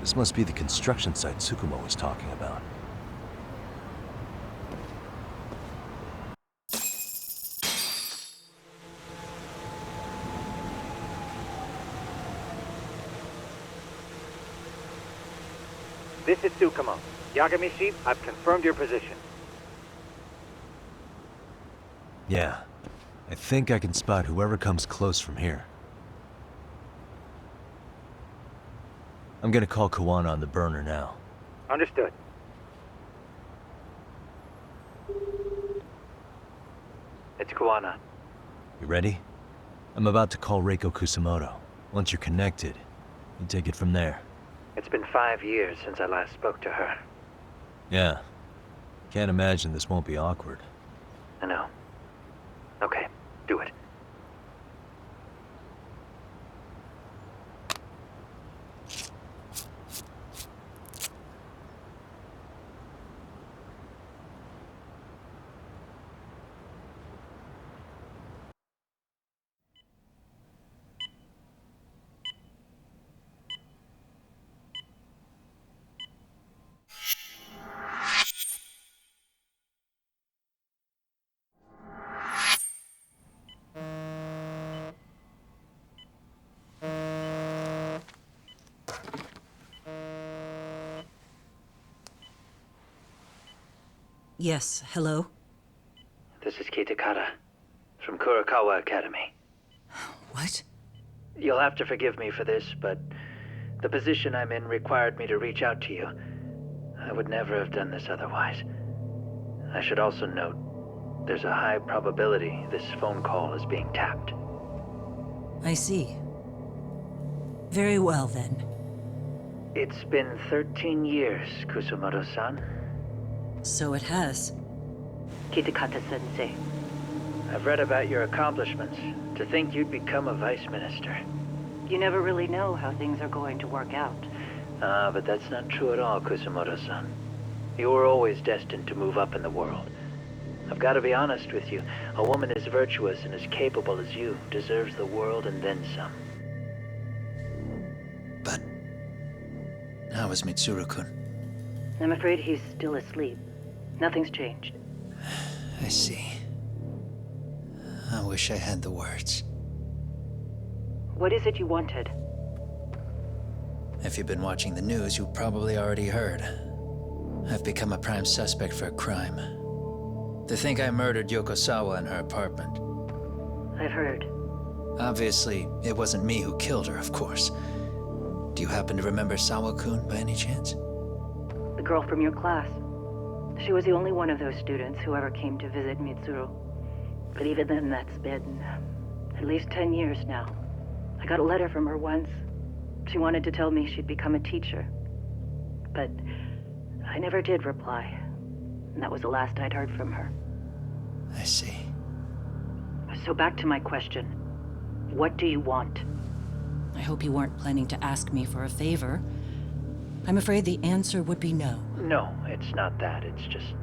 This must be the construction site Tsukumo was talking about. This is Tsukumo. Yagami-shi, I've confirmed your position. Yeah. I think I can spot whoever comes close from here. I'm gonna call Kawana on the burner now. Understood. It's Kawana. You ready? I'm about to call Reiko Kusamoto. Once you're connected, you take it from there. It's been 5 years since I last spoke to her. Yeah. Can't imagine this won't be awkward. I know. Okay, do it. Yes, hello? This is Kitakata, from Kurakawa Academy. What? You'll have to forgive me for this, but the position I'm in required me to reach out to you. I would never have done this otherwise. I should also note, there's a high probability this phone call is being tapped. I see. Very well, then. It's been 13 years, Kusumoto-san. So it has. Kitakata-sensei. I've read about your accomplishments. To think you'd become a vice minister. You never really know how things are going to work out. But that's not true at all, Kusumoto-san. You were always destined to move up in the world. I've got to be honest with you. A woman as virtuous and as capable as you deserves the world and then some. But how is Mitsuru-kun? I'm afraid he's still asleep. Nothing's changed. I see. I wish I had the words. What is it you wanted? If you've been watching the news, you probably already heard. I've become a prime suspect for a crime. They think I murdered Yokosawa in her apartment. I've heard. Obviously, it wasn't me who killed her, of course. Do you happen to remember Sawa-kun by any chance? The girl from your class. She was the only one of those students who ever came to visit Mitsuru. But even then, that's been at least 10 years now. I got a letter from her once. She wanted to tell me she'd become a teacher. But I never did reply. And that was the last I'd heard from her. I see. So back to my question. What do you want? I hope you weren't planning to ask me for a favor. I'm afraid the answer would be no. No, it's not that. It's just...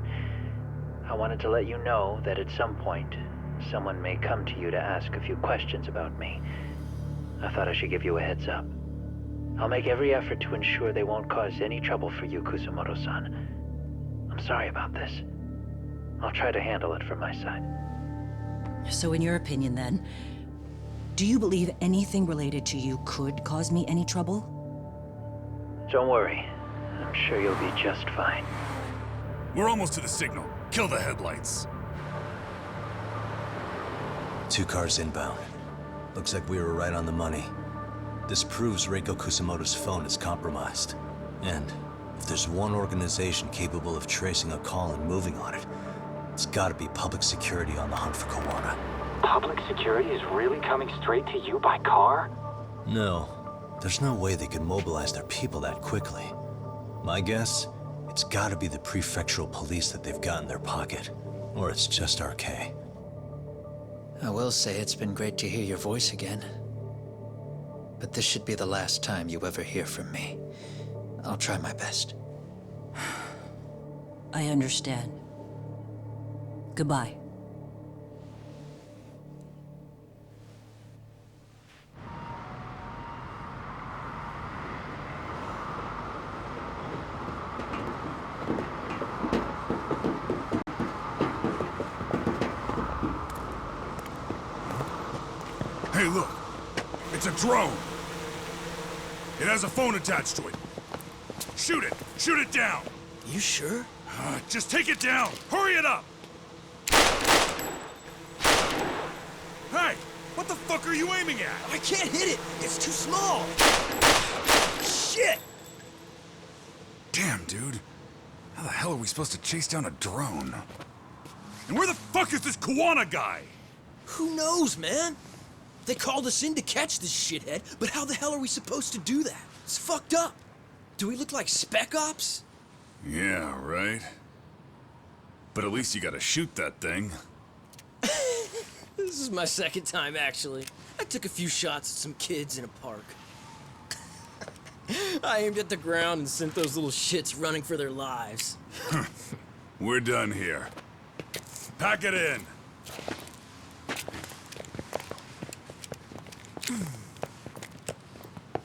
I wanted to let you know that at some point, someone may come to you to ask a few questions about me. I thought I should give you a heads up. I'll make every effort to ensure they won't cause any trouble for you, Kusumoto-san. I'm sorry about this. I'll try to handle it from my side. So in your opinion, then, Do you believe anything related to you could cause me any trouble? Don't worry. I'm sure you'll be just fine. We're almost to the signal. Kill the headlights. 2 cars inbound. Looks like we were right on the money. This proves Reiko Kusamoto's phone is compromised. And if there's one organization capable of tracing a call and moving on it, it's gotta be public security on the hunt for Kawana. Public security is really coming straight to you by car? No. There's no way they could mobilize their people that quickly. My guess, it's gotta be the prefectural police that they've got in their pocket. Or it's just RK. I will say it's been great to hear your voice again. But this should be the last time you ever hear from me. I'll try my best. I understand. Goodbye. Hey, look. It's a drone. It has a phone attached to it. Shoot it! Shoot it down! You sure? Just take it down! Hurry it up! Hey! What the fuck are you aiming at? I can't hit it! It's too small! Shit! Damn, dude. How the hell are we supposed to chase down a drone? And where the fuck is this Kawana guy? Who knows, man? They called us in to catch this shithead, but how the hell are we supposed to do that? It's fucked up. Do we look like spec ops? Yeah, right. But at least you gotta shoot that thing. This is my second time, actually. I took a few shots at some kids in a park. I aimed at the ground and sent those little shits running for their lives. We're done here. Pack it in.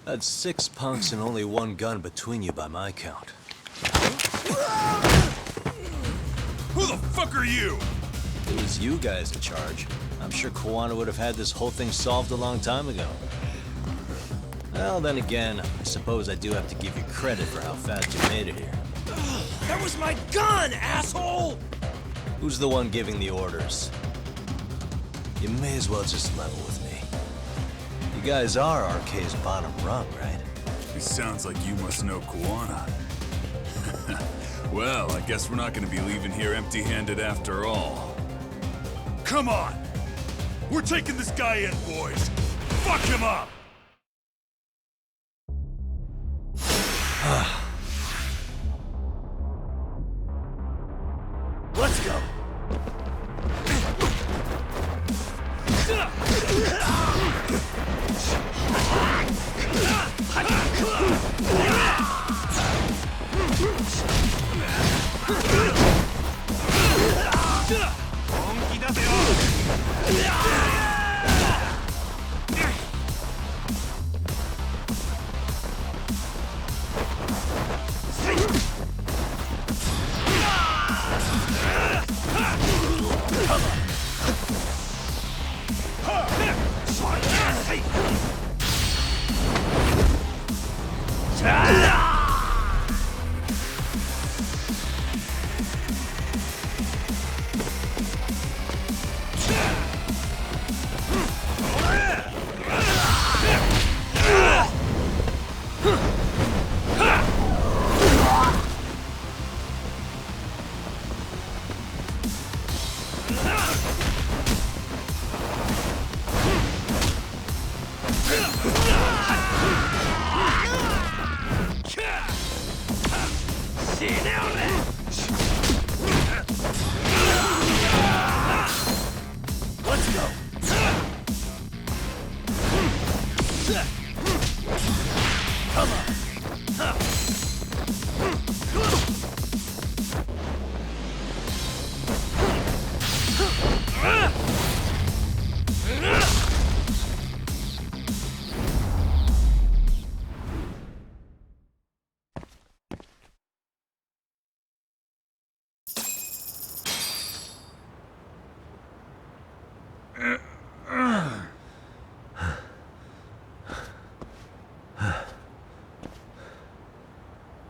That's 6 punks and only 1 gun between you by my count. Who the fuck are you? If it was you guys in charge, I'm sure Kawana would have had this whole thing solved a long time ago. Well, then again, I suppose I do have to give you credit for how fast you made it here. That was my gun, asshole! Who's the one giving the orders? You may as well just level with me. You guys are RK's bottom rung, right? It sounds like you must know Kawana. Well, I guess we're not gonna be leaving here empty-handed after all. Come on! We're taking this guy in, boys! Fuck him up! Let's go!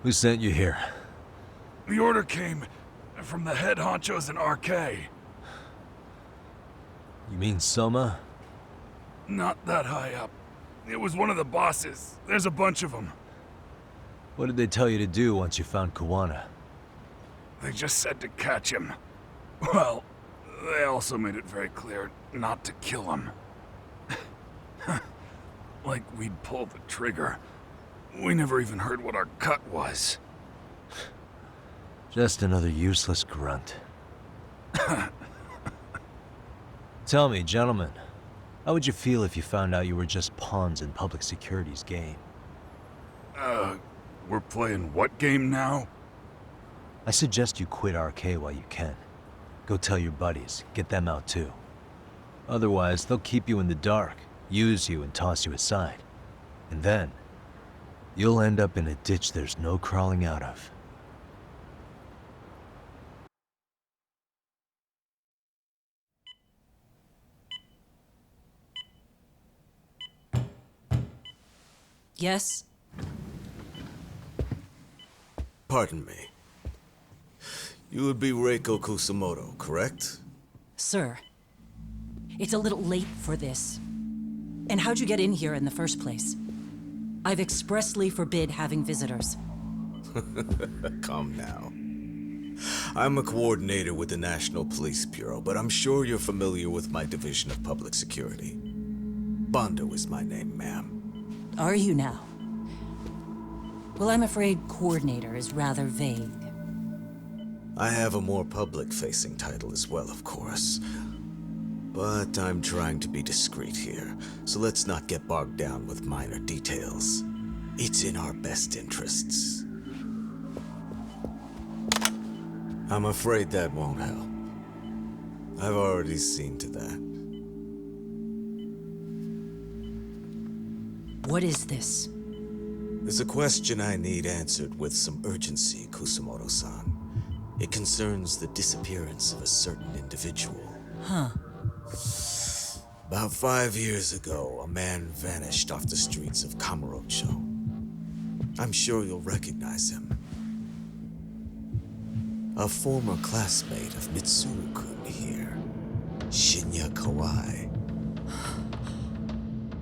Who sent you here? The order came from the head honchos in RK. You mean Soma? Not that high up. It was one of the bosses. There's a bunch of them. What did they tell you to do once you found Kuwana? They just said to catch him. Well, they also made it very clear not to kill him. Like we'd pull the trigger. We never even heard what our cut was. Just another useless grunt. Tell me, gentlemen, how would you feel if you found out you were just pawns in public security's game? We're playing what game now? I suggest you quit RK while you can. Go tell your buddies, get them out too. Otherwise, they'll keep you in the dark, use you and toss you aside. And then, you'll end up in a ditch there's no crawling out of. Yes? Pardon me. You would be Reiko Kusamoto, correct? Sir. It's a little late for this. And how'd you get in here in the first place? I've expressly forbid having visitors. Calm now. I'm a coordinator with the National Police Bureau, but I'm sure you're familiar with my Division of Public Security. Bondo is my name, ma'am. Are you now? Well, I'm afraid coordinator is rather vague. I have a more public-facing title as well, of course. But I'm trying to be discreet here, so let's not get bogged down with minor details. It's in our best interests. I'm afraid that won't help. I've already seen to that. What is this? There's a question I need answered with some urgency, Kusamoto-san. It concerns the disappearance of a certain individual. Huh. About 5 years ago, a man vanished off the streets of Kamurocho. I'm sure you'll recognize him. A former classmate of Mitsuru-kun here, Shinya Kawai.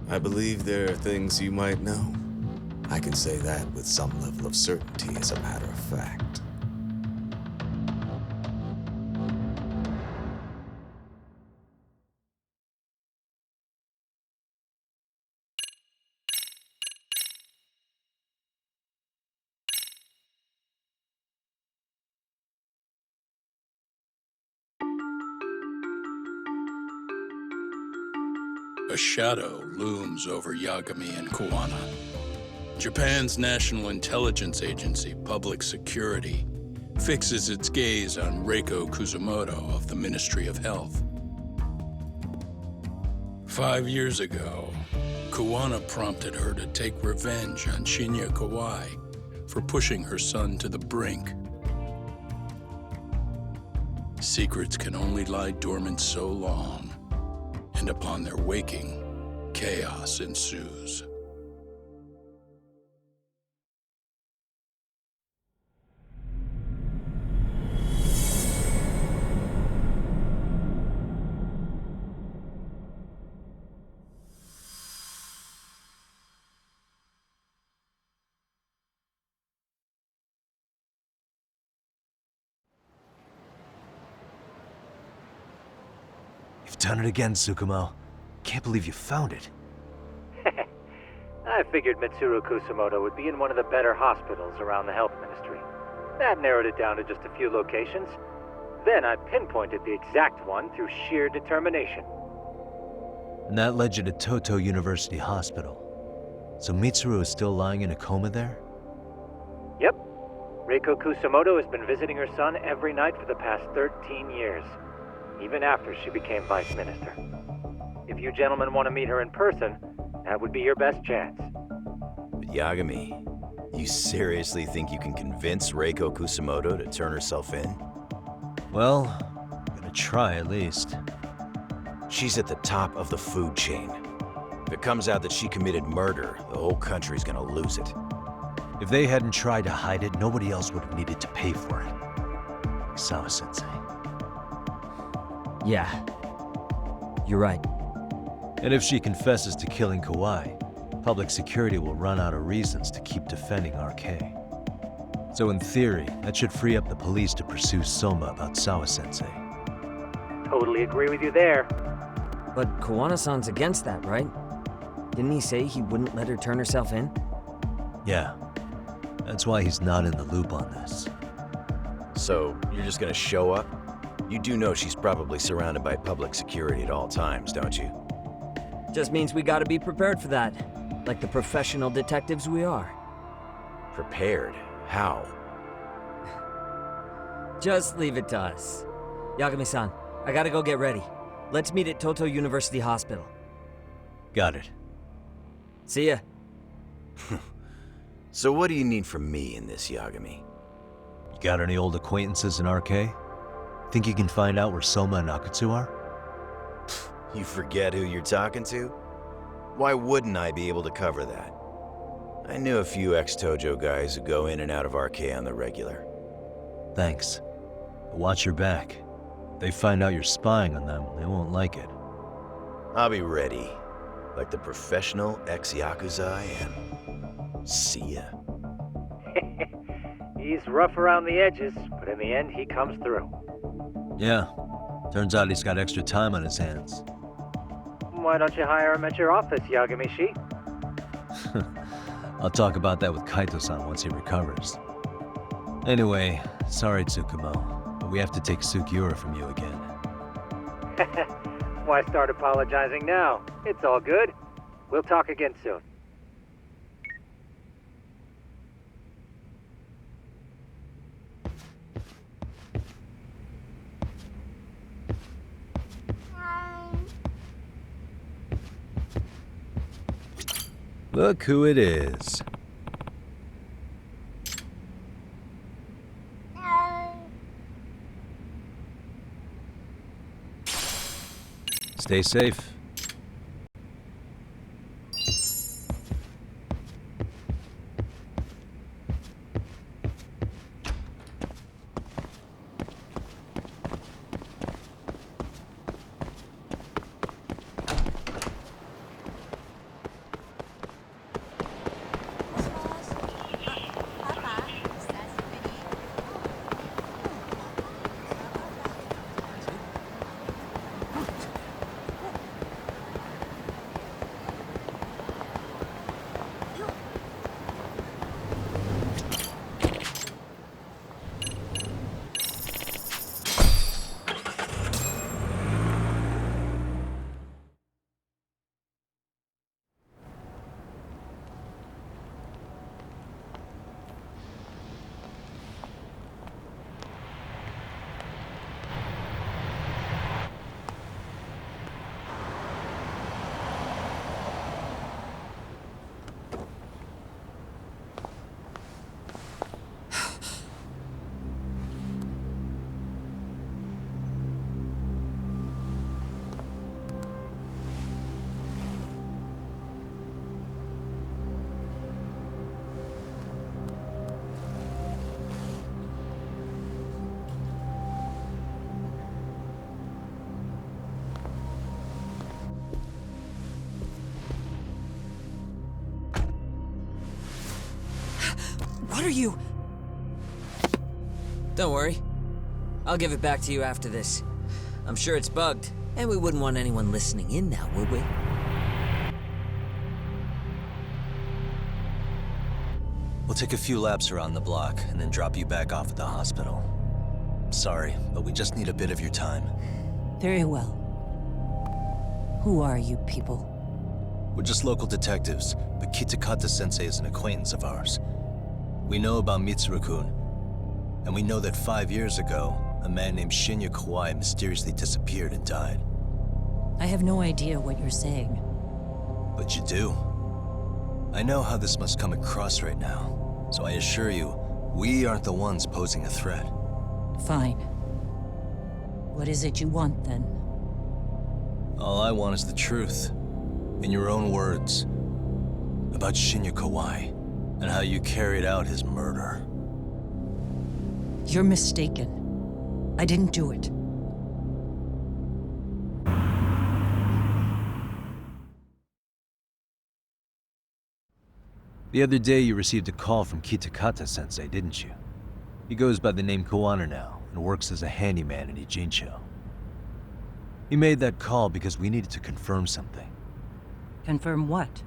I believe there are things you might know. I can say that with some level of certainty, as a matter of fact. A shadow looms over Yagami and Kuwana. Japan's National Intelligence Agency, Public Security, fixes its gaze on Reiko Kusamoto of the Ministry of Health. 5 years ago, Kuwana prompted her to take revenge on Shinya Kawai for pushing her son to the brink. Secrets can only lie dormant so long, and upon their waking, chaos ensues. You've done it again, Tsukumo. Can't believe you found it. I figured Mitsuru Kusamoto would be in one of the better hospitals around the health ministry. That narrowed it down to just a few locations. Then I pinpointed the exact one through sheer determination. And that led you to Toto University Hospital. So Mitsuru is still lying in a coma there? Yep. Reiko Kusamoto has been visiting her son every night for the past 13 years, even after she became vice minister. If you gentlemen want to meet her in person, that would be your best chance. But Yagami, you seriously think you can convince Reiko Kusamoto to turn herself in? Well, I'm gonna try at least. She's at the top of the food chain. If it comes out that she committed murder, the whole country's gonna lose it. If they hadn't tried to hide it, nobody else would have needed to pay for it. Sawa-sensei. Yeah. You're right. And if she confesses to killing Kawhi, public security will run out of reasons to keep defending RK. So in theory, that should free up the police to pursue Soma about Sawa-sensei. Totally agree with you there. But Kowana-san's against that, right? Didn't he say he wouldn't let her turn herself in? Yeah. That's why he's not in the loop on this. So, you're just gonna show up? You do know she's probably surrounded by public security at all times, don't you? Just means we gotta be prepared for that. Like the professional detectives we are. Prepared? How? Just leave it to us. Yagami-san, I gotta go get ready. Let's meet at Toto University Hospital. Got it. See ya. So what do you need from me in this, Yagami? You got any old acquaintances in RK? Think you can find out where Soma and Akutsu are? You forget who you're talking to? Why wouldn't I be able to cover that? I knew a few ex-Tojo guys who go in and out of RK on the regular. Thanks. But watch your back. If they find out you're spying on them, they won't like it. I'll be ready, like the professional ex-Yakuza I am. See ya. He's rough around the edges, but in the end, he comes through. Yeah. Turns out he's got extra time on his hands. Why don't you hire him at your office, Yagami-shi? I'll talk about that with Kaito-san once he recovers. Anyway, sorry Tsukumo, but we have to take Sukiura from you again. Why start apologizing now? It's all good. We'll talk again soon. Look who it is. Stay safe. What are you? Don't worry. I'll give it back to you after this. I'm sure it's bugged, and we wouldn't want anyone listening in now, would we? We'll take a few laps around the block and then drop you back off at the hospital. Sorry, but we just need a bit of your time. Very well. Who are you people? We're just local detectives, but Kitakata-sensei is an acquaintance of ours. We know about Mitsuru-kun, and we know that 5 years ago, a man named Shinya Kawai mysteriously disappeared and died. I have no idea what you're saying. But you do. I know how this must come across right now, so I assure you, we aren't the ones posing a threat. Fine. What is it you want, then? All I want is the truth. In your own words. About Shinya Kawai. and how you carried out his murder. You're mistaken. I didn't do it. The other day you received a call from Kitakata-sensei, didn't you? He goes by the name Koana now, and works as a handyman in Ijincho. He made that call because we needed to confirm something. Confirm what?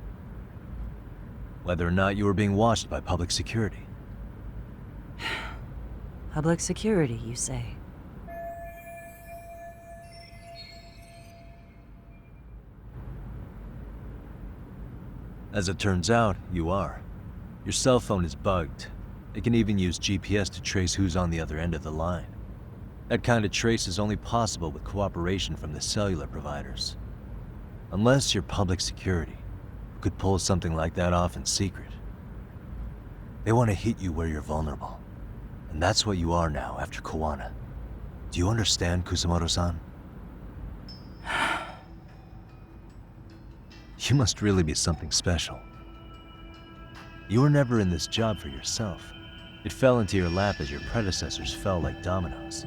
Whether or not you were being watched by public security. Public security, you say? As it turns out, you are. Your cell phone is bugged. It can even use GPS to trace who's on the other end of the line. That kind of trace is only possible with cooperation from the cellular providers. Unless you're public security, who could pull something like that off in secret. They want to hit you where you're vulnerable. And that's what you are now after Koana. Do you understand, Kusamoto-san? You must really be something special. You were never in this job for yourself. It fell into your lap as your predecessors fell like dominoes.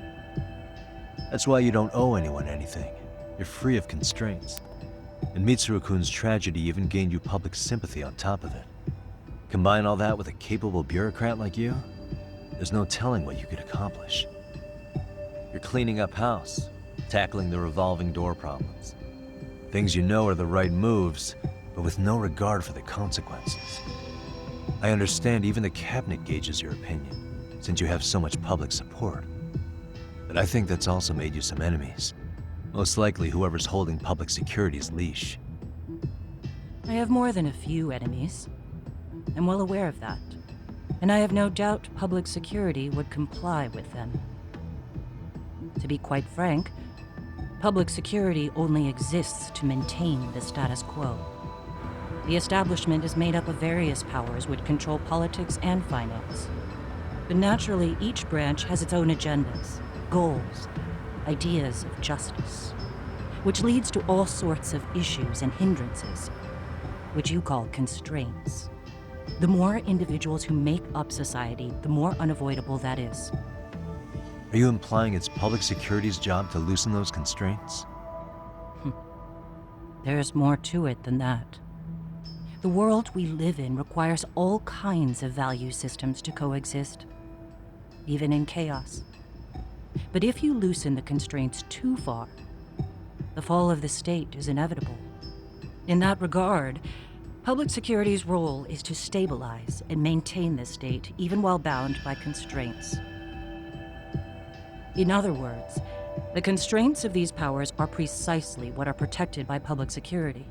That's why you don't owe anyone anything. You're free of constraints. And Mitsuru-kun's tragedy even gained you public sympathy on top of it. Combine all that with a capable bureaucrat like you, there's no telling what you could accomplish. You're cleaning up house, tackling the revolving door problems. Things you know are the right moves, but with no regard for the consequences. I understand even the cabinet gauges your opinion, since you have so much public support. But I think that's also made you some enemies. Most likely whoever's holding public security's leash. I have more than a few enemies. I'm well aware of that. And I have no doubt public security would comply with them. To be quite frank, public security only exists to maintain the status quo. The establishment is made up of various powers which control politics and finance. But naturally, each branch has its own agendas, goals, ideas of justice, which leads to all sorts of issues and hindrances, which you call constraints. The more individuals who make up society, the more unavoidable that is. Are you implying it's public security's job to loosen those constraints? There's more to it than that. The world we live in requires all kinds of value systems to coexist, even in chaos. But if you loosen the constraints too far, the fall of the state is inevitable. In that regard, public security's role is to stabilize and maintain the state, even while bound by constraints. In other words, the constraints of these powers are precisely what are protected by public security.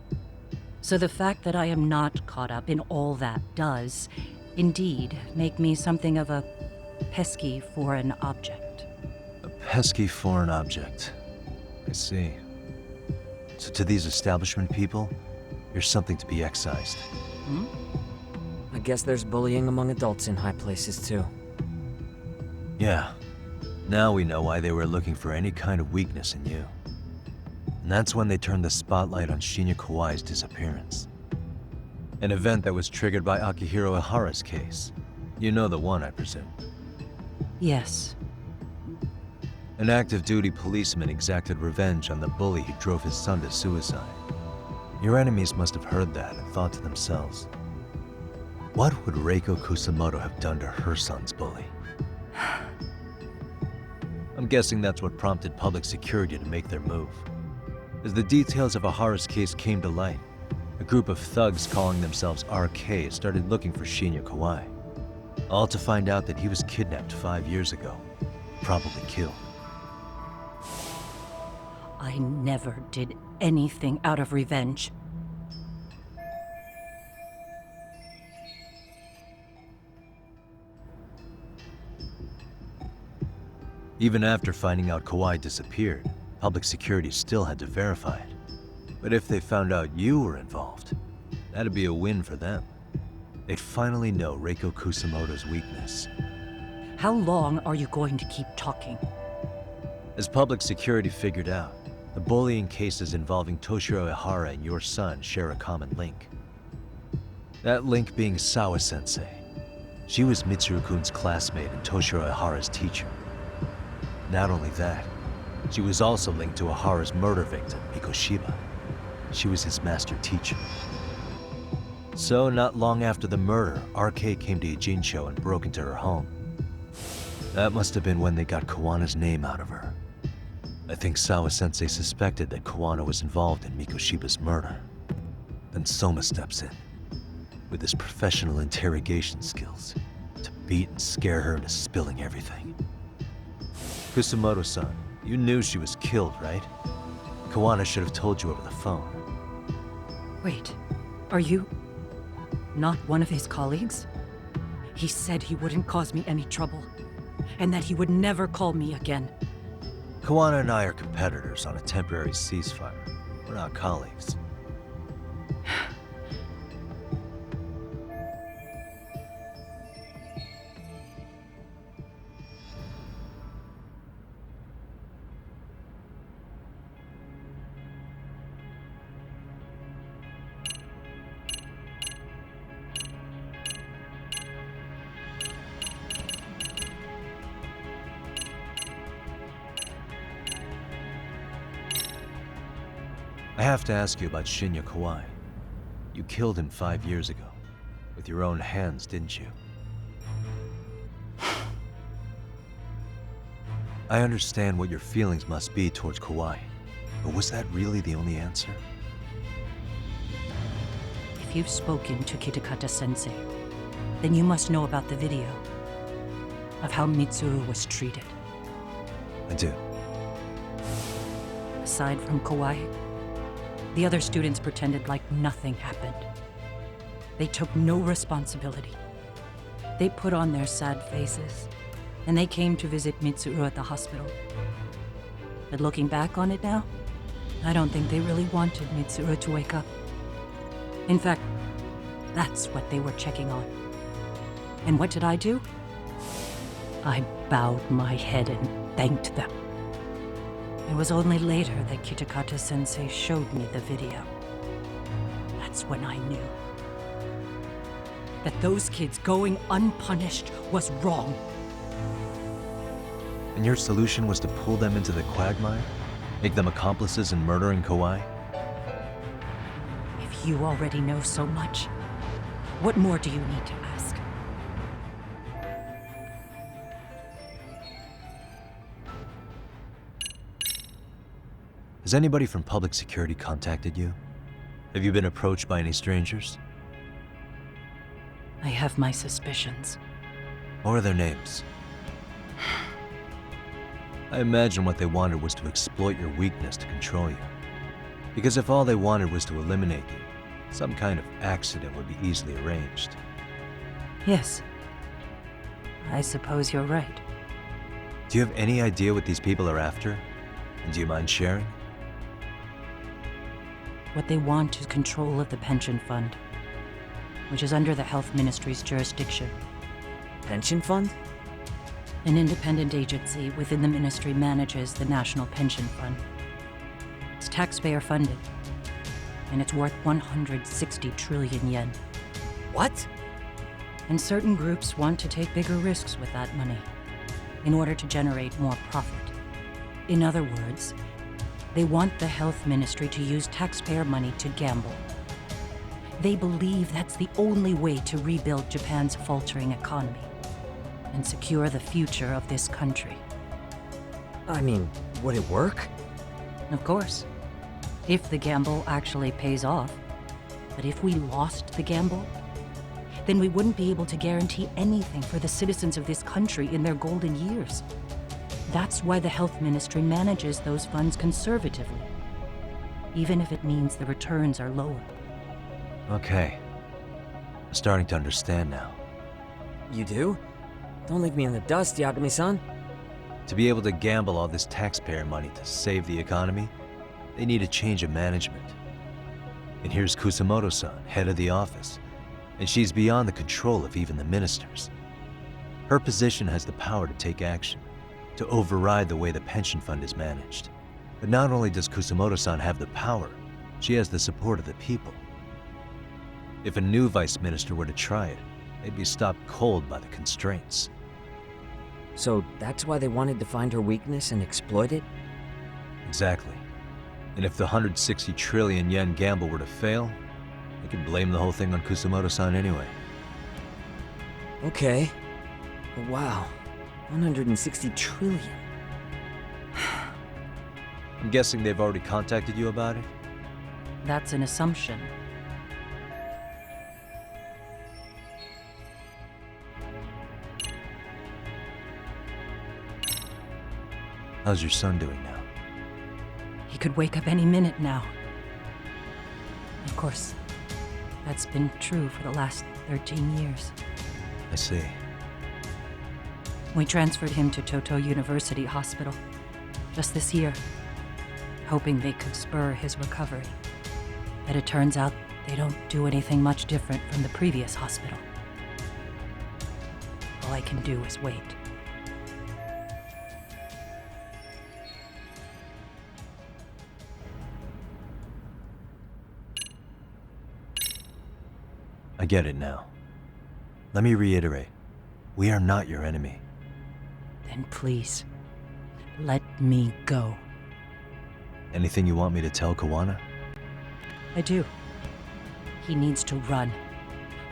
So the fact that I am not caught up in all that does, indeed, make me something of a pesky foreign object. A pesky foreign object. I see. So to these establishment people, you're something to be excised. I guess there's bullying among adults in high places, too. Yeah. Now we know why they were looking for any kind of weakness in you. And that's when they turned the spotlight on Shinya Kawai's disappearance. An event that was triggered by Akihiro Ihara's case. You know the one, I presume. Yes. An active duty policeman exacted revenge on the bully who drove his son to suicide. Your enemies must have heard that and thought to themselves, what would Reiko Kusamoto have done to her son's bully? I'm guessing that's what prompted public security to make their move. As the details of Ihara's case came to light, a group of thugs calling themselves RK started looking for Shinya Kawai. All to find out that he was kidnapped 5 years ago, probably killed. I never did anything out of revenge. Even after finding out Kawai disappeared, public security still had to verify it. But if they found out you were involved, that'd be a win for them. They'd finally know Reiko Kusamoto's weakness. How long are you going to keep talking? As public security figured out, the bullying cases involving Toshiro Ihara and your son share a common link. That link being Sawa-sensei, She was Mitsuru-kun's classmate and Toshiro Ihara's teacher. Not only that, she was also linked to Ihara's murder victim, Mikoshiba. She was his master teacher. So, not long after the murder, RK came to Ijincho and broke into her home. That must have been when they got Kawana's name out of her. I think Sawa-sensei suspected that Kawana was involved in Mikoshiba's murder. Then Soma steps in, with his professional interrogation skills, to beat and scare her into spilling everything. Kusumoto-san, you knew she was killed, right? Kawana should have told you over the phone. Wait, are you not one of his colleagues? He said he wouldn't cause me any trouble, and that he would never call me again. Kawana and I are competitors on a temporary ceasefire. We're not colleagues. I have to ask you about Shinya Kawai. You killed him 5 years ago. With your own hands, didn't you? I understand what your feelings must be towards Kawai, but was that really the only answer? If you've spoken to Kitakata-sensei, then you must know about the video of how Mitsuru was treated. I do. Aside from Kawai, the other students pretended like nothing happened. They took no responsibility. They put on their sad faces, and they came to visit Mitsuru at the hospital. But looking back on it now, I don't think they really wanted Mitsuru to wake up. In fact, that's what they were checking on. And what did I do? I bowed my head and thanked them. It was only later that Kitakata-sensei showed me the video. That's when I knew that those kids going unpunished was wrong. And your solution was to pull them into the quagmire? Make them accomplices in murdering Kawai? If you already know so much, what more do you need to ask? Has anybody from public security contacted you? Have you been approached by any strangers? I have my suspicions. What are their names? I imagine what they wanted was to exploit your weakness to control you. Because if all they wanted was to eliminate you, some kind of accident would be easily arranged. Yes. I suppose you're right. Do you have any idea what these people are after? And do you mind sharing? What they want is control of the pension fund, which is under the Health Ministry's jurisdiction. Pension fund? An independent agency within the ministry manages the National Pension Fund. It's taxpayer funded, and it's worth 160 trillion yen. What? And certain groups want to take bigger risks with that money in order to generate more profit. In other words, they want the health ministry to use taxpayer money to gamble. They believe that's the only way to rebuild Japan's faltering economy and secure the future of this country. I mean, would it work? Of course, if the gamble actually pays off. But if we lost the gamble, then we wouldn't be able to guarantee anything for the citizens of this country in their golden years. That's why the health ministry manages those funds conservatively, even if it means the returns are lower. Okay. I'm starting to understand now. You do? Don't leave me in the dust, Yagami-san. To be able to gamble all this taxpayer money to save the economy, they need a change of management. And here's Kusumoto-san, head of the office, and she's beyond the control of even the ministers. Her position has the power to take action, to override the way the pension fund is managed. But not only does Kusumoto-san have the power, she has the support of the people. If a new vice minister were to try it, They'd be stopped cold by the constraints. So that's why they wanted to find her weakness and exploit it? Exactly. And if the 160 trillion yen gamble were to fail, they could blame the whole thing on Kusamoto-san anyway. Okay. But wow. 160 trillion. I'm guessing they've already contacted you about it? That's an assumption. How's your son doing now? He could wake up any minute now. Of course, that's been true for the last 13 years. I see. We transferred him to Toto University Hospital just this year, hoping they could spur his recovery. But it turns out they don't do anything much different from the previous hospital. All I can do is wait. I get it now. Let me reiterate. We are not your enemy. Then please, let me go. Anything you want me to tell Kawana? I do. He needs to run.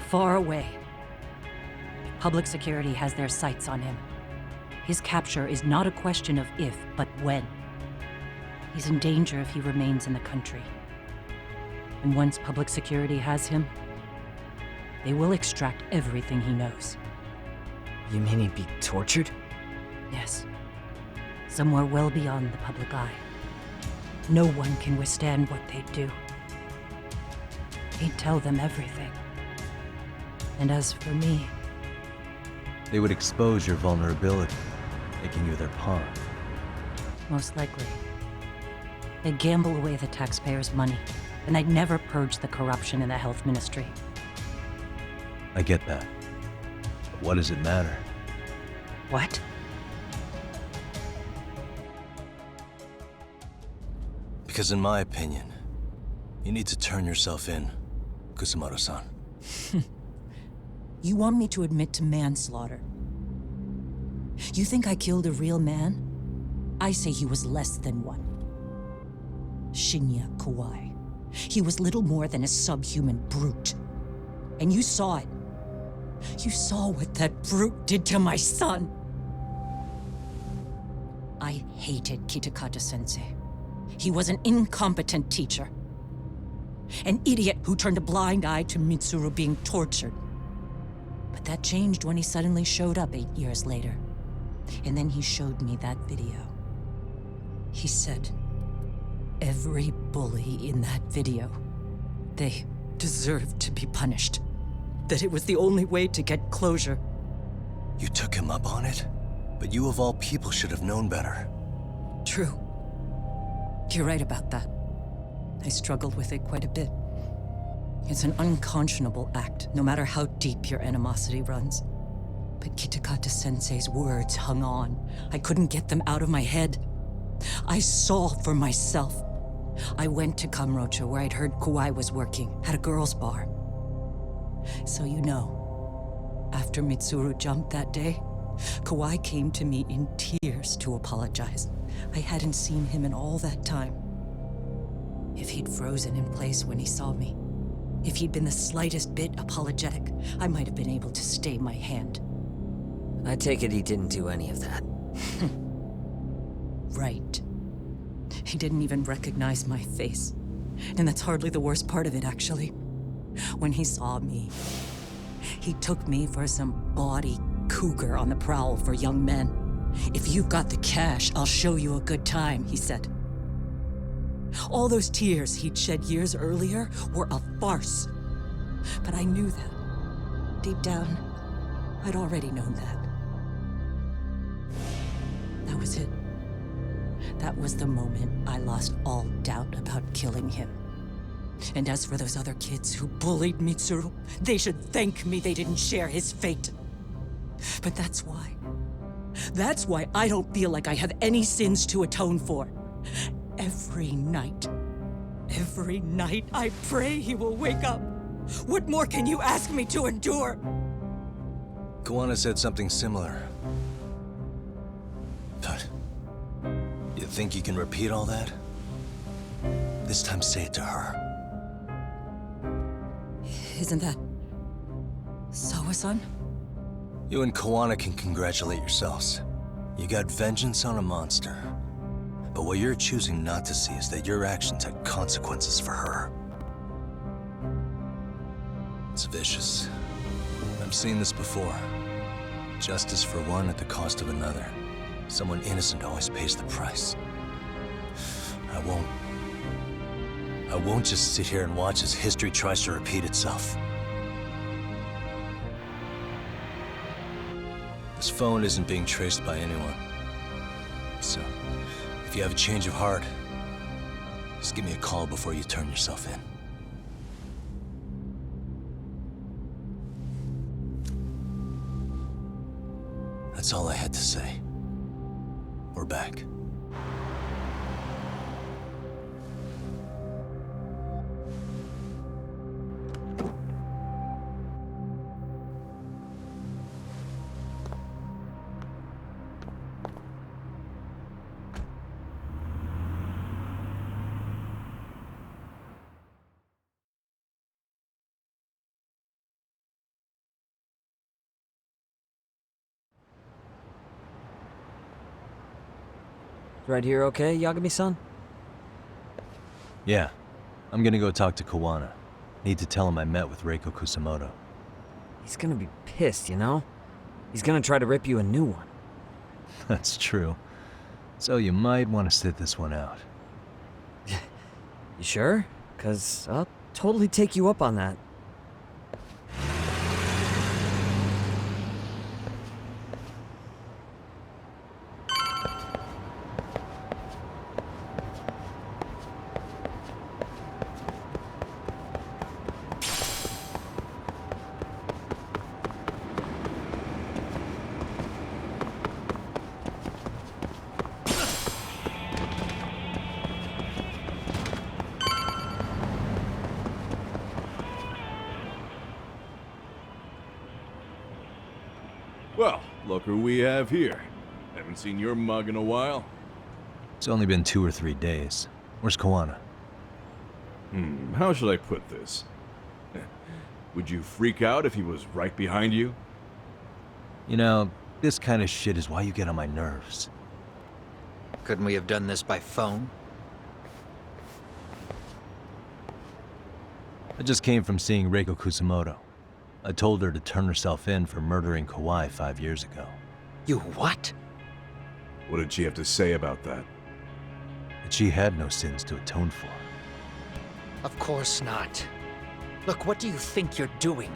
Far away. Public security has their sights on him. His capture is not a question of if, but when. He's in danger if he remains in the country. And once public security has him, they will extract everything he knows. You mean he'd be tortured? Yes. Somewhere well beyond the public eye. No one can withstand what they'd do. He'd tell them everything. And as for me... They would expose your vulnerability, making you their pawn. Most likely. They'd gamble away the taxpayers' money, and I'd never purge the corruption in the health ministry. I get that. But what does it matter? What? Because in my opinion, you need to turn yourself in, Kusamoto-san. You want me to admit to manslaughter? You think I killed a real man? I say he was less than one. Shinya Kawai. He was little more than a subhuman brute. And you saw it. You saw what that brute did to my son. I hated Kitakata-sensei. He was an incompetent teacher. An idiot who turned a blind eye to Mitsuru being tortured. But that changed when he suddenly showed up 8 years later. And then he showed me that video. He said, every bully in that video, they deserved to be punished. That it was the only way to get closure. You took him up on it? But you of all people should have known better. True. You're right about that. I struggled with it quite a bit. It's an unconscionable act, no matter how deep your animosity runs. But Kitakata-sensei's words hung on. I couldn't get them out of my head. I saw for myself. I went to Kamurocho, where I'd heard Kawai was working, at a girls' bar. So you know, after Mitsuru jumped that day, Kawai came to me in tears to apologize. I hadn't seen him in all that time. If he'd frozen in place when he saw me, if he'd been the slightest bit apologetic, I might have been able to stay my hand. I take it he didn't do any of that. Right. He didn't even recognize my face. And that's hardly the worst part of it, actually. When he saw me, he took me for some bawdy cougar on the prowl for young men. If you've got the cash, I'll show you a good time, he said. All those tears he'd shed years earlier were a farce. But I knew that. Deep down, I'd already known that. That was it. That was the moment I lost all doubt about killing him. And as for those other kids who bullied Mitsuru, they should thank me they didn't share his fate. But that's why. That's why I don't feel like I have any sins to atone for. Every night I pray he will wake up. What more can you ask me to endure? Koana said something similar. But you think you can repeat all that? This time say it to her. Isn't that... Sawa-san? You and Koana can congratulate yourselves. You got vengeance on a monster. But what you're choosing not to see is that your actions had consequences for her. It's vicious. I've seen this before. Justice for one at the cost of another. Someone innocent always pays the price. I won't just sit here and watch as history tries to repeat itself. This phone isn't being traced by anyone. So, if you have a change of heart, just give me a call before you turn yourself in. That's all I had to say. We're back. Right here okay, Yagami-san? Yeah. I'm gonna go talk to Koana. Need to tell him I met with Reiko Kusamoto. He's gonna be pissed, you know? He's gonna try to rip you a new one. That's true. So you might want to sit this one out. You sure? 'Cause I'll totally take you up on that. Well, look who we have here. Haven't seen your mug in a while. It's only been 2 or 3 days. Where's Koana? How should I put this? Would you freak out if he was right behind you? You know, this kind of shit is why you get on my nerves. Couldn't we have done this by phone? I just came from seeing Reiko Kusamoto. I told her to turn herself in for murdering Kawai 5 years ago. You what? What did she have to say about that? That she had no sins to atone for. Of course not. Look, what do you think you're doing?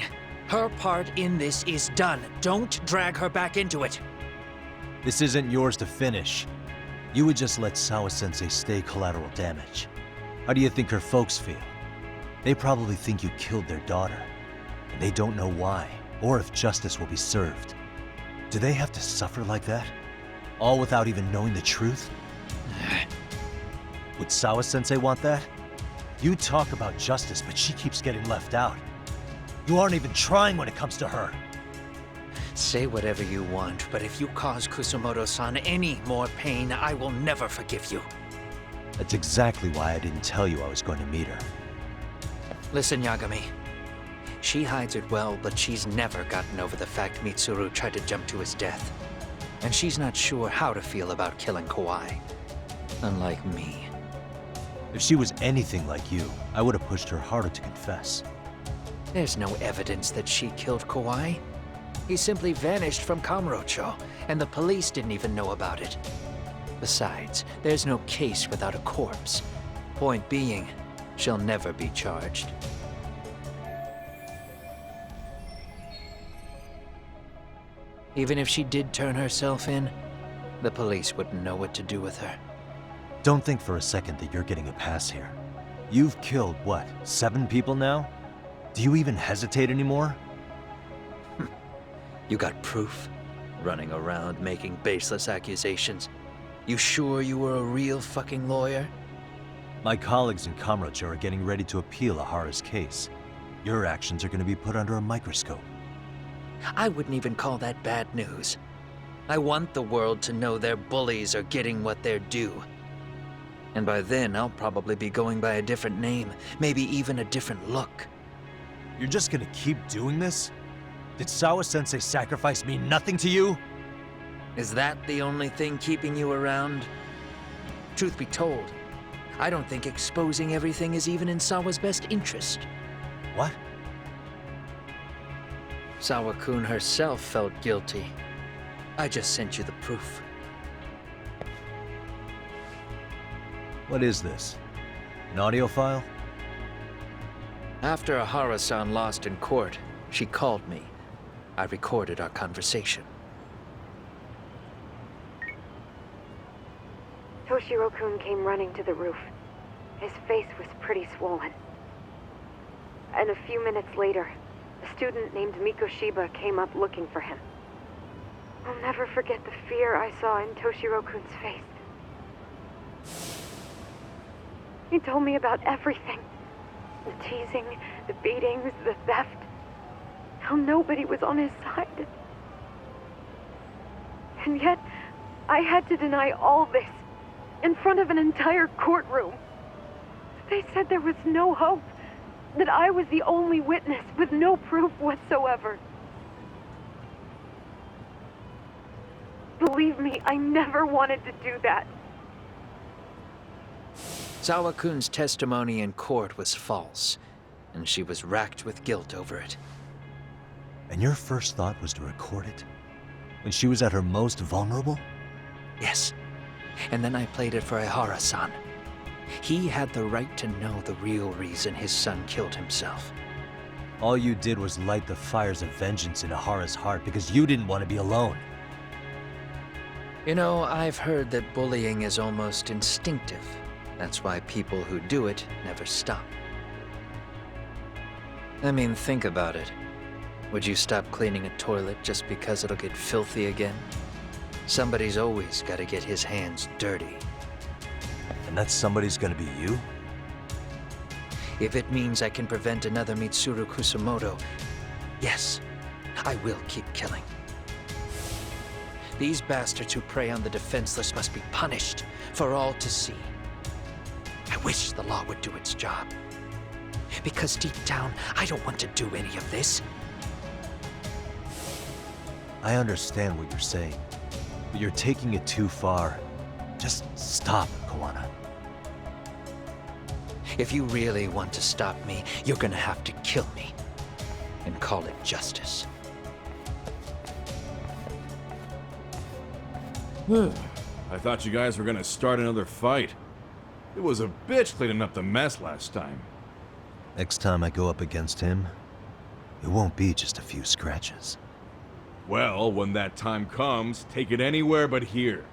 Her part in this is done. Don't drag her back into it. This isn't yours to finish. You would just let Sawa-sensei stay collateral damage. How do you think her folks feel? They probably think you killed their daughter. And they don't know why, or if justice will be served. Do they have to suffer like that? All without even knowing the truth? Would Sawa-sensei want that? You talk about justice, but she keeps getting left out. You aren't even trying when it comes to her. Say whatever you want, but if you cause Kusamoto-san any more pain, I will never forgive you. That's exactly why I didn't tell you I was going to meet her. Listen, Yagami. She hides it well, but she's never gotten over the fact Mitsuru tried to jump to his death. And she's not sure how to feel about killing Kawai. Unlike me. If she was anything like you, I would have pushed her harder to confess. There's no evidence that she killed Kawai. He simply vanished from Kamurocho, and the police didn't even know about it. Besides, there's no case without a corpse. Point being, she'll never be charged. Even if she did turn herself in, the police wouldn't know what to do with her. Don't think for a second that you're getting a pass here. You've killed, what, 7 people now? Do you even hesitate anymore? You got proof? Running around making baseless accusations. You sure you were a real fucking lawyer? My colleagues in Kamurocho are getting ready to appeal Ahara's case. Your actions are going to be put under a microscope. I wouldn't even call that bad news. I want the world to know their bullies are getting what they're due. And by then, I'll probably be going by a different name, maybe even a different look. You're just gonna keep doing this? Did Sawa-sensei sacrifice mean nothing to you? Is that the only thing keeping you around? Truth be told, I don't think exposing everything is even in Sawa's best interest. What? Sawa-kun herself felt guilty. I just sent you the proof. What is this? An audio file? After Ahara-san lost in court, she called me. I recorded our conversation. Toshiro-kun came running to the roof. His face was pretty swollen. And a few minutes later, a student named Mikoshiba came up looking for him. I'll never forget the fear I saw in Toshiro-kun's face. He told me about everything. The teasing, the beatings, the theft. How nobody was on his side. And yet, I had to deny all this in front of an entire courtroom. They said there was no hope, that I was the only witness with no proof whatsoever. Believe me, I never wanted to do that. Sawa-kun's testimony in court was false, and she was racked with guilt over it. And your first thought was to record it? When she was at her most vulnerable? Yes. And then I played it for Ihara-san. He had the right to know the real reason his son killed himself. All you did was light the fires of vengeance in Ahara's heart because you didn't want to be alone. You know, I've heard that bullying is almost instinctive. That's why people who do it never stop. I mean, think about it. Would you stop cleaning a toilet just because it'll get filthy again? Somebody's always got to get his hands dirty. And that somebody's gonna be you? If it means I can prevent another Mitsuru Kusamoto, yes, I will keep killing. These bastards who prey on the defenseless must be punished for all to see. I wish the law would do its job. Because deep down, I don't want to do any of this. I understand what you're saying, but you're taking it too far. Just stop, Koana. If you really want to stop me, you're gonna have to kill me. And call it justice. I thought you guys were gonna start another fight. It was a bitch cleaning up the mess last time. Next time I go up against him, it won't be just a few scratches. Well, when that time comes, take it anywhere but here.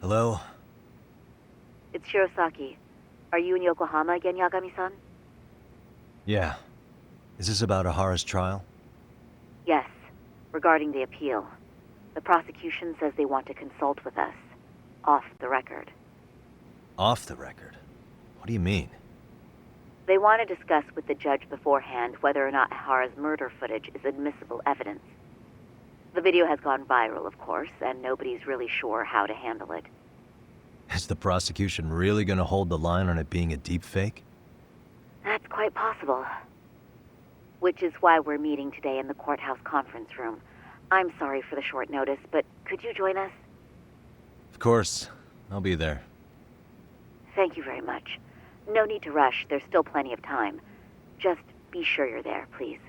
Hello? It's Shirosaki. Are you in Yokohama again, Yagami-san? Yeah. Is this about Ahara's trial? Yes, regarding the appeal. The prosecution says they want to consult with us. Off the record. Off the record? What do you mean? They want to discuss with the judge beforehand whether or not Hara's murder footage is admissible evidence. The video has gone viral, of course, and nobody's really sure how to handle it. Is the prosecution really gonna hold the line on it being a deepfake? That's quite possible. Which is why we're meeting today in the courthouse conference room. I'm sorry for the short notice, but could you join us? Of course. I'll be there. Thank you very much. No need to rush. There's still plenty of time. Just be sure you're there, please.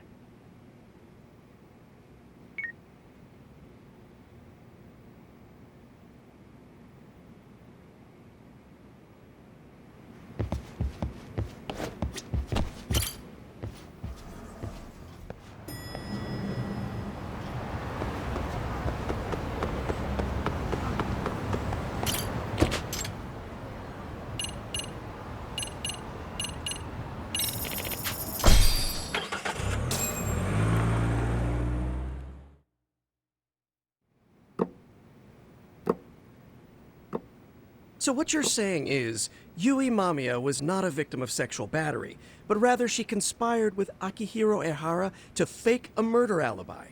So what you're saying is, Yui Mamiya was not a victim of sexual battery, but rather she conspired with Akihiro Ehara to fake a murder alibi.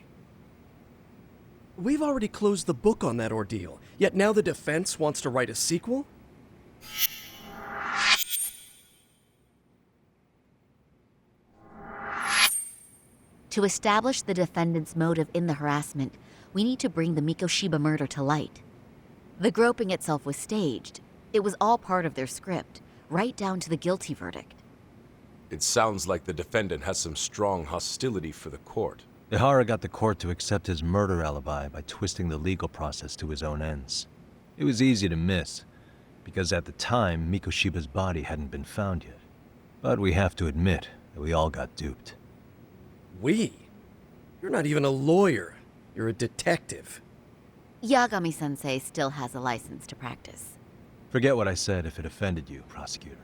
We've already closed the book on that ordeal, yet now the defense wants to write a sequel? To establish the defendant's motive in the harassment, we need to bring the Mikoshiba murder to light. The groping itself was staged. It was all part of their script, right down to the guilty verdict. It sounds like the defendant has some strong hostility for the court. Ehara got the court to accept his murder alibi by twisting the legal process to his own ends. It was easy to miss, because at the time, Mikoshiba's body hadn't been found yet. But we have to admit that we all got duped. We? You're not even a lawyer. You're a detective. Yagami-sensei still has a license to practice. Forget what I said if it offended you, prosecutor.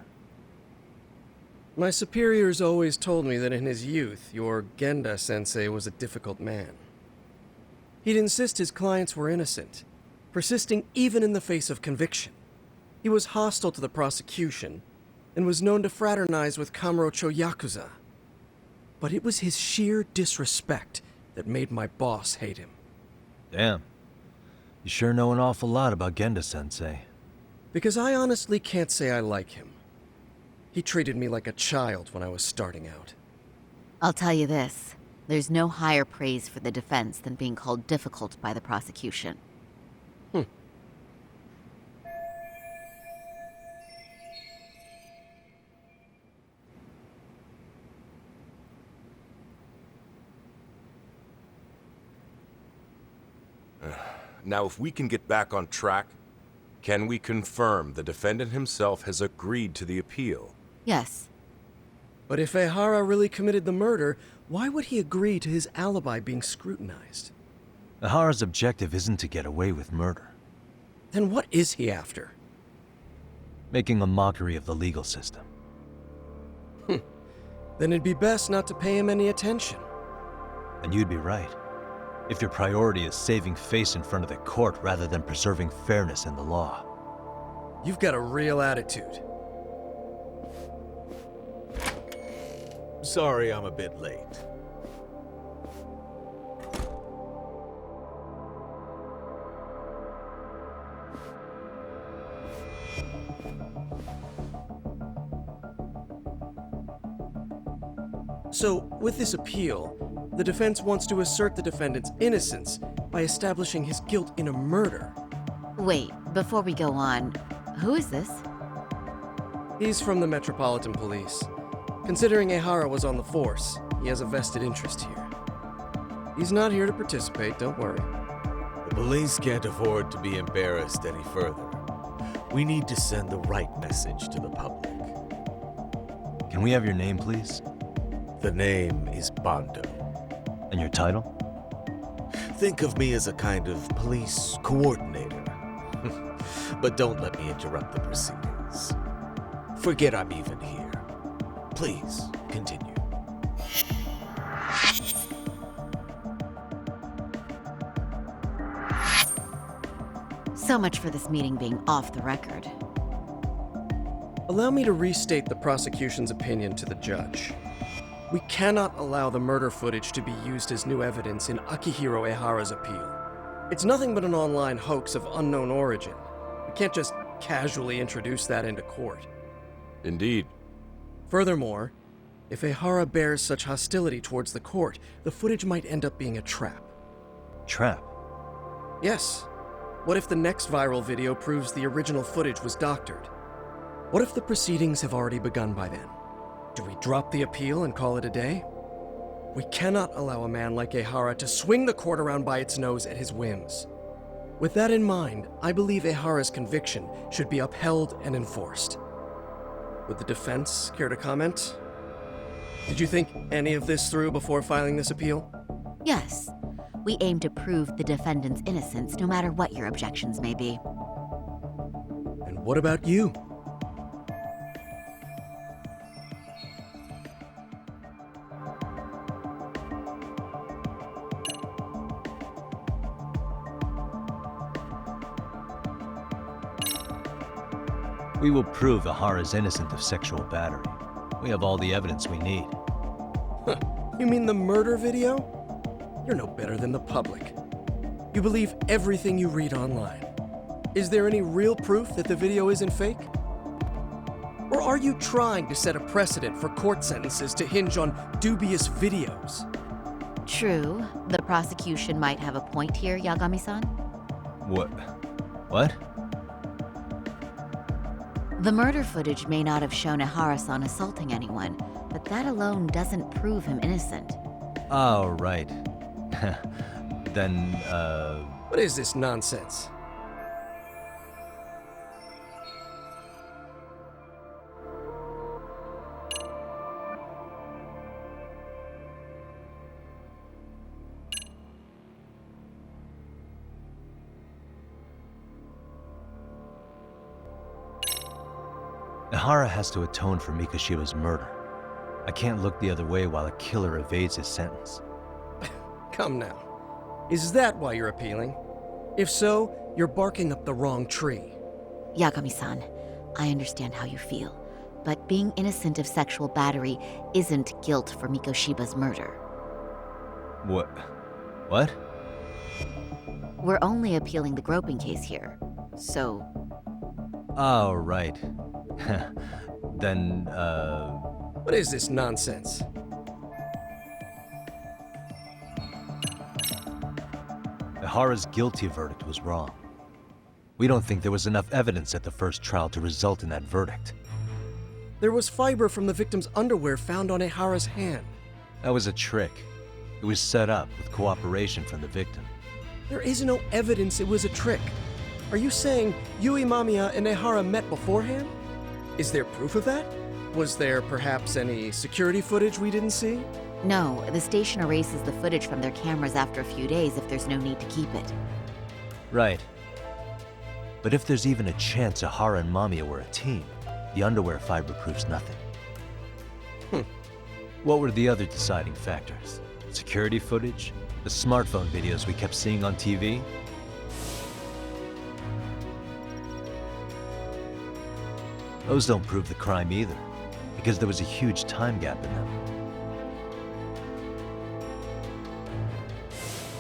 My superiors always told me that in his youth, your Genda-sensei was a difficult man. He'd insist his clients were innocent, persisting even in the face of conviction. He was hostile to the prosecution, and was known to fraternize with Kamurocho Yakuza. But it was his sheer disrespect that made my boss hate him. Damn. You sure know an awful lot about Genda-sensei. Because I honestly can't say I like him. He treated me like a child when I was starting out. I'll tell you this, there's no higher praise for the defense than being called difficult by the prosecution. Now, if we can get back on track, can we confirm the defendant himself has agreed to the appeal? Yes. But if Ehara really committed the murder, why would he agree to his alibi being scrutinized? Ehara's objective isn't to get away with murder. Then what is he after? Making a mockery of the legal system. Then it'd be best not to pay him any attention. And you'd be right. If your priority is saving face in front of the court rather than preserving fairness in the law. You've got a real attitude. Sorry I'm a bit late. So, with this appeal, the defense wants to assert the defendant's innocence by establishing his guilt in a murder. Wait, before we go on, who is this? He's from the Metropolitan Police. Considering Ehara was on the force, he has a vested interest here. He's not here to participate, don't worry. The police can't afford to be embarrassed any further. We need to send the right message to the public. Can we have your name, please? The name is Bando. And your title? Think of me as a kind of police coordinator. But don't let me interrupt the proceedings. Forget I'm even here. Please, continue. So much for this meeting being off the record. Allow me to restate the prosecution's opinion to the judge. We cannot allow the murder footage to be used as new evidence in Akihiro Ehara's appeal. It's nothing but an online hoax of unknown origin. We can't just casually introduce that into court. Indeed. Furthermore, if Ehara bears such hostility towards the court, the footage might end up being a trap. Trap? Yes. What if the next viral video proves the original footage was doctored? What if the proceedings have already begun by then? Do we drop the appeal and call it a day? We cannot allow a man like Ehara to swing the court around by its nose at his whims. With that in mind, I believe Ehara's conviction should be upheld and enforced. Would the defense care to comment? Did you think any of this through before filing this appeal? Yes. We aim to prove the defendant's innocence no matter what your objections may be. And what about you? We will prove Ehara is innocent of sexual battery. We have all the evidence we need. Huh. You mean the murder video? You're no better than the public. You believe everything you read online. Is there any real proof that the video isn't fake? Or are you trying to set a precedent for court sentences to hinge on dubious videos? True. The prosecution might have a point here, Yagami-san. What? The murder footage may not have shown Ehara-san assaulting anyone, but that alone doesn't prove him innocent. Oh, right. Then, What is this nonsense? Ehara has to atone for Mikoshiba's murder. I can't look the other way while a killer evades his sentence. Come now. Is that why you're appealing? If so, you're barking up the wrong tree. Yagami-san, I understand how you feel, but being innocent of sexual battery isn't guilt for Mikoshiba's murder. What? We're only appealing the groping case here, so... Oh, right. Then, What is this nonsense? Ehara's guilty verdict was wrong. We don't think there was enough evidence at the first trial to result in that verdict. There was fiber from the victim's underwear found on Ehara's hand. That was a trick. It was set up with cooperation from the victim. There is no evidence it was a trick. Are you saying Yui Mamiya and Ehara met beforehand? Is there proof of that? Was there perhaps any security footage we didn't see? No, the station erases the footage from their cameras after a few days if there's no need to keep it. Right. But if there's even a chance Ehara and Mamiya were a team, the underwear fiber proves nothing. What were the other deciding factors? Security footage? The smartphone videos we kept seeing on TV? Those don't prove the crime either, because there was a huge time gap in them.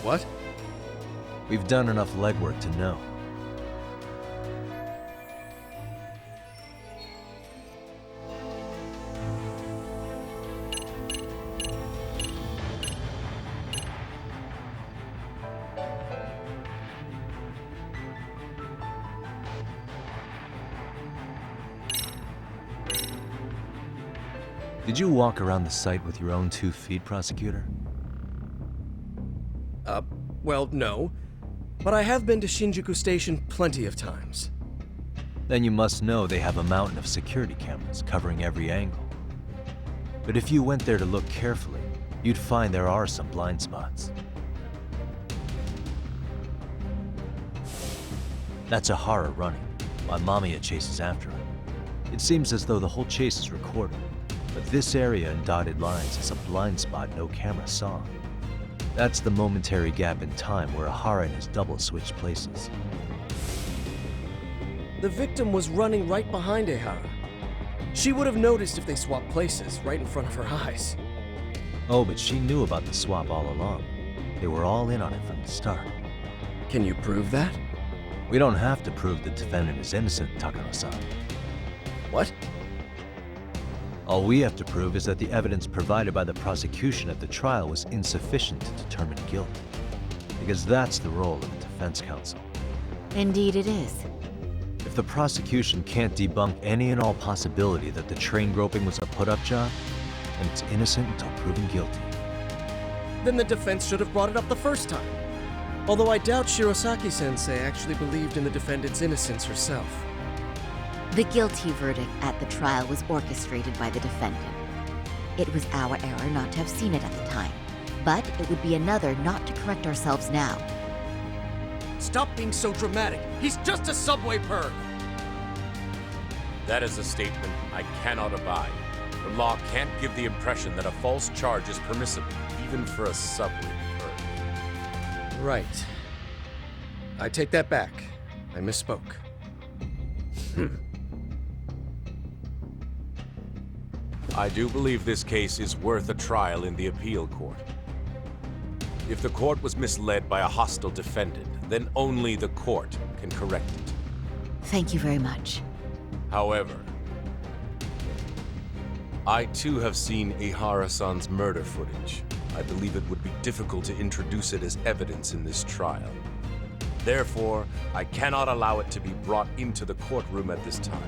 What? We've done enough legwork to know. Did you walk around the site with your own 2 feet, prosecutor? Well, no. But I have been to Shinjuku Station plenty of times. Then you must know they have a mountain of security cameras covering every angle. But if you went there to look carefully, you'd find there are some blind spots. That's Ehara running, while Mamiya chases after him. It seems as though the whole chase is recorded, but this area in dotted lines is a blind spot no camera saw. That's the momentary gap in time where Ehara and his double switched places. the victim was running right behind Ehara. She would have noticed if they swapped places right in front of her eyes. Oh, but she knew about the swap all along. They were all in on it from the start. Can you prove that? We don't have to prove the defendant is innocent, Takano-san. What? All we have to prove is that the evidence provided by the prosecution at the trial was insufficient to determine guilt. Because that's the role of the defense counsel. Indeed it is. If the prosecution can't debunk any and all possibility that the train groping was a put-up job, then it's innocent until proven guilty. Then the defense should have brought it up the first time. Although I doubt Shirosaki-sensei actually believed in the defendant's innocence herself. The guilty verdict at the trial was orchestrated by the defendant. It was our error not to have seen it at the time, but it would be another not to correct ourselves now. Stop being so dramatic. He's just a subway perv. That is a statement I cannot abide. The law can't give the impression that a false charge is permissible, even for a subway perv. Right. I take that back. I misspoke. I do believe this case is worth a trial in the appeal court. If the court was misled by a hostile defendant, then only the court can correct it. Thank you very much. However, I too have seen Ehara-san's murder footage. I believe it would be difficult to introduce it as evidence in this trial. Therefore, I cannot allow it to be brought into the courtroom at this time.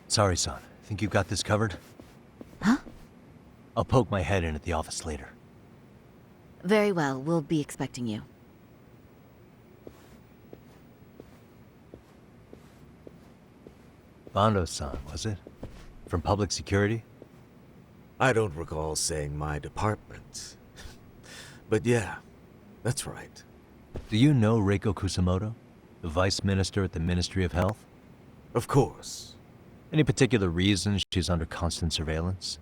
Sorry, son. Think you got this covered? Huh? I'll poke my head in at the office later. Very well, we'll be expecting you. Bando-san, was it? From public security? I don't recall saying my department. But yeah, that's right. Do you know Reiko Kusamoto? The vice minister at the Ministry of Health? Of course. Any particular reason she's under constant surveillance?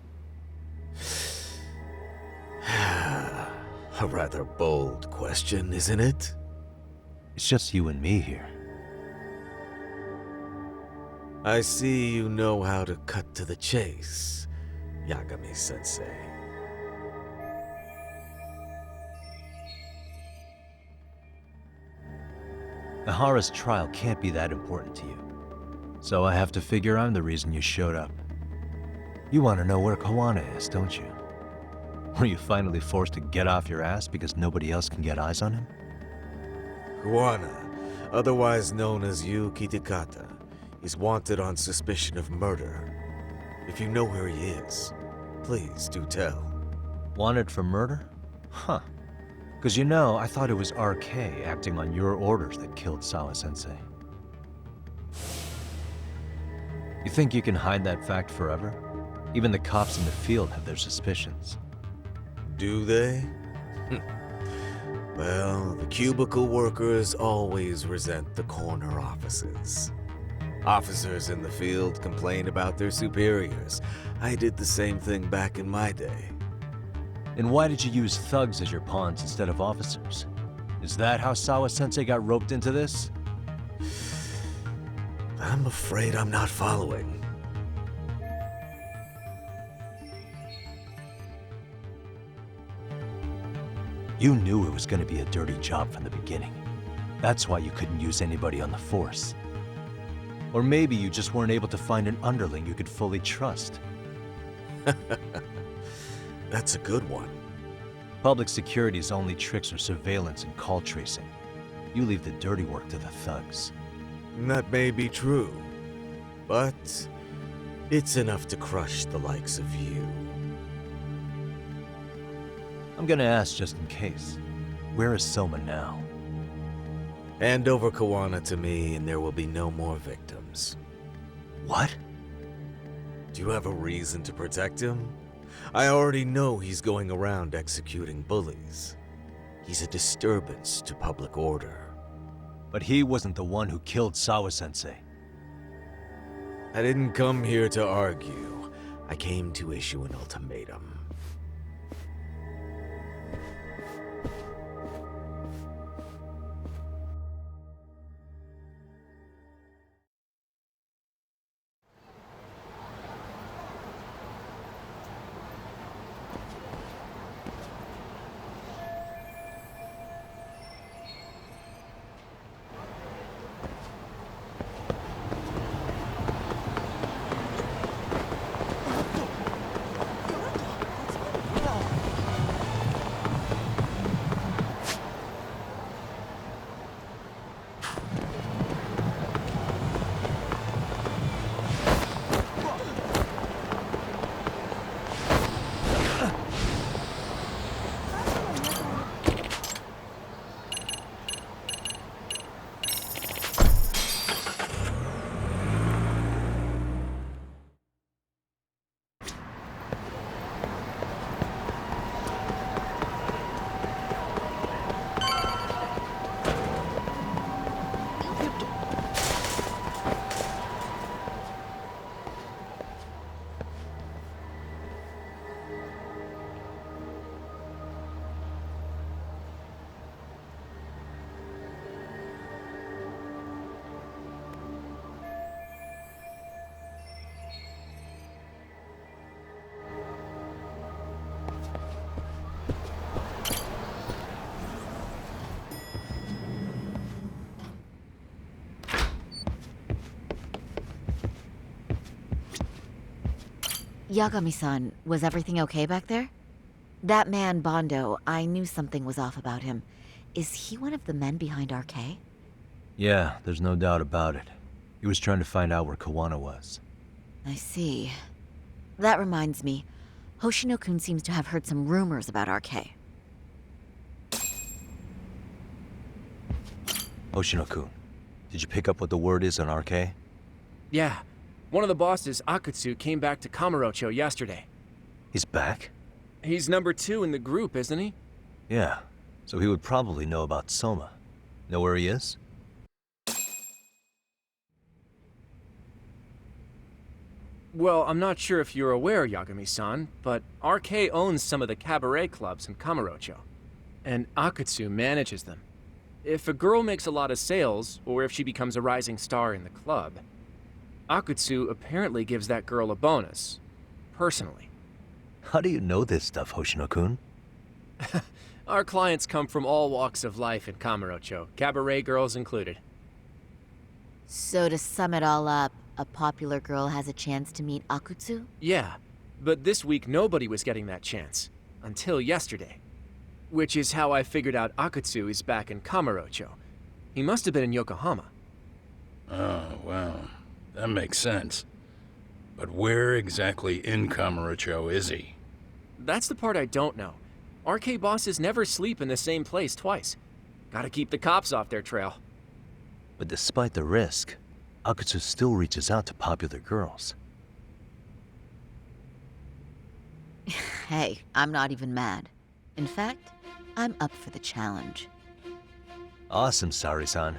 A rather bold question, isn't it? It's just you and me here. I see you know how to cut to the chase, Yagami-sensei. Ehara's trial can't be that important to you. So I have to figure I'm the reason you showed up. You want to know where Kawana is, don't you? Were you finally forced to get off your ass because nobody else can get eyes on him? Kawana, otherwise known as Yu Kitakata, is wanted on suspicion of murder. If you know where he is, please do tell. Wanted for murder? Huh. Because you know, I thought it was RK acting on your orders that killed Sawa-sensei. You think you can hide that fact forever? Even the cops in the field have their suspicions. Do they? Well, the cubicle workers always resent the corner offices. Officers in the field complain about their superiors. I did the same thing back in my day. And why did you use thugs as your pawns instead of officers? Is that how Sawa-sensei got roped into this? I'm afraid I'm not following. You knew it was going to be a dirty job from the beginning. That's why you couldn't use anybody on the force. Or maybe you just weren't able to find an underling you could fully trust. That's a good one. Public security's only tricks are surveillance and call tracing. You leave the dirty work to the thugs. That may be true, but it's enough to crush the likes of you. I'm gonna ask just in case. Where is Soma now? Hand over Kawana to me and there will be no more victims. What? Do you have a reason to protect him? I already know he's going around executing bullies. He's a disturbance to public order. But he wasn't the one who killed Sawa-sensei. I didn't come here to argue. I came to issue an ultimatum. Yagami-san, was everything okay back there? That man, Bondo, I knew something was off about him. Is he one of the men behind RK? Yeah, there's no doubt about it. He was trying to find out where Kawana was. I see. That reminds me, Hoshino-kun seems to have heard some rumors about RK. Hoshino-kun, did you pick up what the word is on RK? Yeah. One of the bosses, Akutsu, came back to Kamurocho yesterday. He's back? He's number 2 in the group, isn't he? Yeah, so he would probably know about Soma. Know where he is? Well, I'm not sure if you're aware, Yagami-san, but RK owns some of the cabaret clubs in Kamurocho, and Akutsu manages them. If a girl makes a lot of sales, or if she becomes a rising star in the club, Akutsu apparently gives that girl a bonus, personally. How do you know this stuff, Hoshino-kun? Our clients come from all walks of life in Kamurocho, cabaret girls included. So to sum it all up, a popular girl has a chance to meet Akutsu? Yeah, but this week nobody was getting that chance. Until yesterday. Which is how I figured out Akutsu is back in Kamurocho. He must have been in Yokohama. Oh, wow. That makes sense. But where exactly in Kamurocho is he? That's the part I don't know. RK bosses never sleep in the same place twice. Gotta keep the cops off their trail. But despite the risk, Akutsu still reaches out to popular girls. Hey, I'm not even mad. In fact, I'm up for the challenge. Awesome, Sari-san.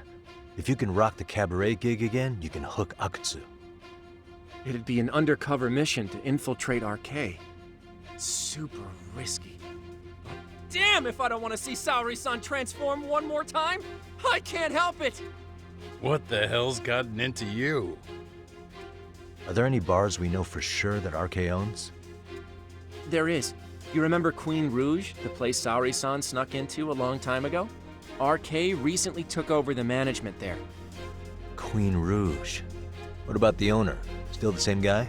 If you can rock the cabaret gig again, you can hook Akutsu. It'd be an undercover mission to infiltrate RK. Super risky. But damn if I don't want to see Saori-san transform one more time! I can't help it! What the hell's gotten into you? Are there any bars we know for sure that RK owns? There is. You remember Queen Rouge, the place Saori-san snuck into a long time ago? RK recently took over the management there. Queen Rouge. What about the owner? Still the same guy?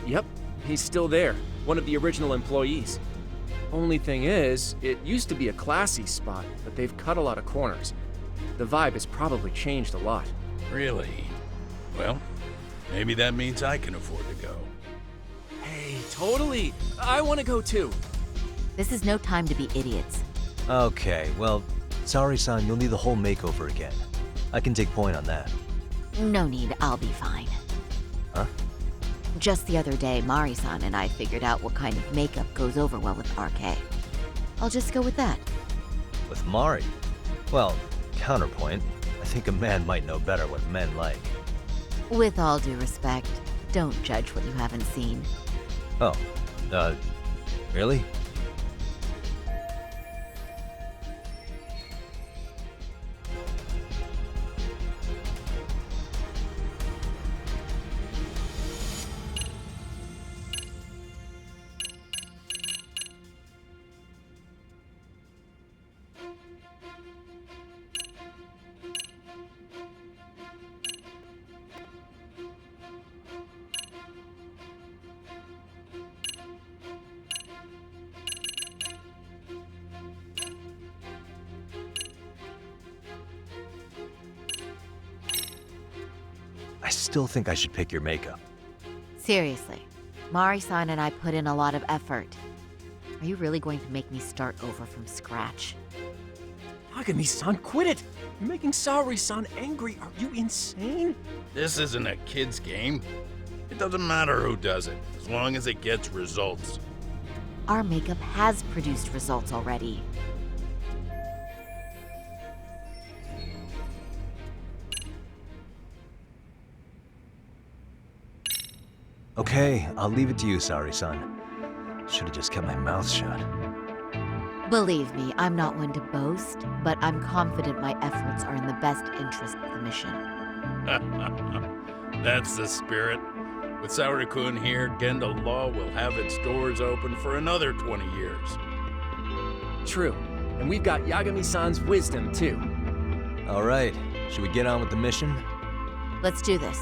Yep, he's still there. One of the original employees. Only thing is, it used to be a classy spot, but they've cut a lot of corners. The vibe has probably changed a lot. Really? Well, maybe that means I can afford to go. Hey, totally! I want to go too! This is no time to be idiots. Okay, well, Sari-san, you'll need the whole makeover again. I can take point on that. No need, I'll be fine. Huh? Just the other day, Mari-san and I figured out what kind of makeup goes over well with RK. I'll just go with that. With Mari? Well, counterpoint. I think a man might know better what men like. With all due respect, don't judge what you haven't seen. Oh, really? I still think I should pick your makeup. Seriously, Mari-san and I put in a lot of effort. Are you really going to make me start over from scratch? Yagami-san, quit it! You're making Saori-san angry. Are you insane? This isn't a kid's game. It doesn't matter who does it, as long as it gets results. Our makeup has produced results already. Okay, I'll leave it to you, Saori-san. Should've just kept my mouth shut. Believe me, I'm not one to boast, but I'm confident my efforts are in the best interest of the mission. That's the spirit. With Saori-kun here, Genda Law will have its doors open for another 20 years. True. And we've got Yagami-san's wisdom, too. All right, should we get on with the mission? Let's do this.